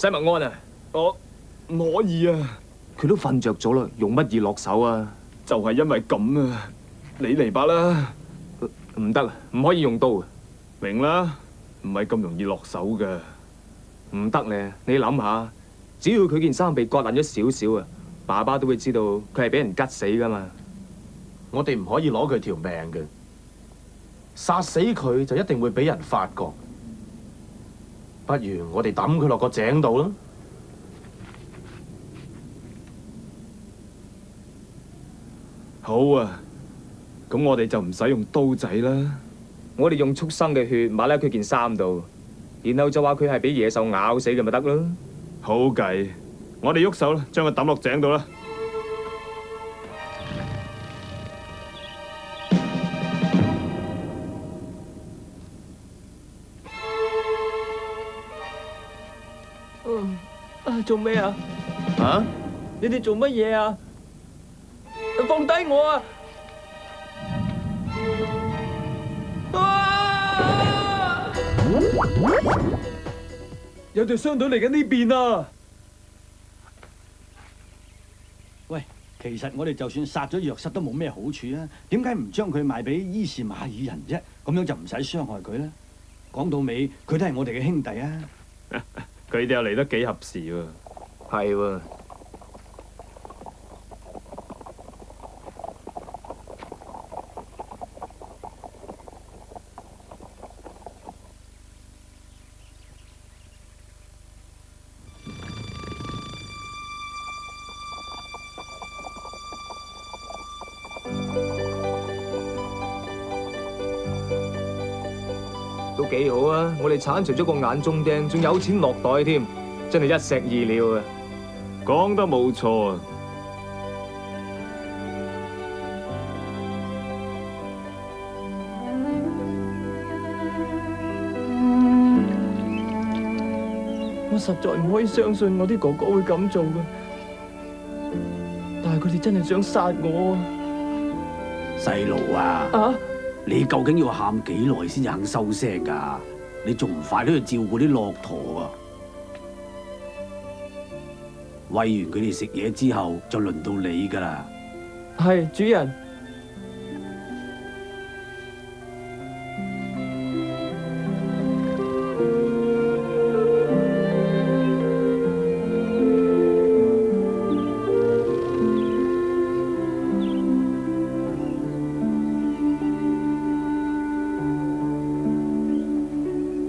西麥安啊，我唔可以啊！佢都瞓着咗啦，用乜嘢落手啊？就係因為咁啊！你嚟吧啦！唔得，唔可以用刀。明啦，唔係咁容易落手㗎。唔得咧，你諗下，只要佢件衫被割爛咗少少啊，爸爸都會知道佢係俾人吉死㗎嘛。我哋唔可以攞佢條命嘅，殺死佢就一定會俾人發覺。不如我哋抌佢落個井度啦。好啊，咁我哋就唔使用刀仔啦。我哋用畜生嘅血抹喺佢件衫度，然後就話佢係俾野獸咬死嘅咪得咯。好計，我哋喐手啦，將佢抌落井度啦。做咩啊？啊？你哋做乜嘢啊？放低我啊！有隊商隊嚟緊呢邊啊！喂，其實我哋就算殺咗約瑟都冇咩好處啊！點解唔將佢賣俾伊士馬爾人啫？咁樣就唔使傷害佢啦。講到尾，佢都係我哋嘅兄弟啊！佢哋又嚟得幾合時喎。係喎。都幾好啊！我哋剷除咗個眼中釘，仲有錢落袋添，真係一石二鳥啊！講得冇錯啊！我實在唔可以相信我啲哥哥會咁做嘅，但係佢哋真係想殺我啊！細路啊！啊！你究竟要喊幾耐先至肯收聲㗎？你仲唔快啲去照顧啲駱駝啊？餵完佢哋食嘢之後，就輪到你㗎啦。係主人。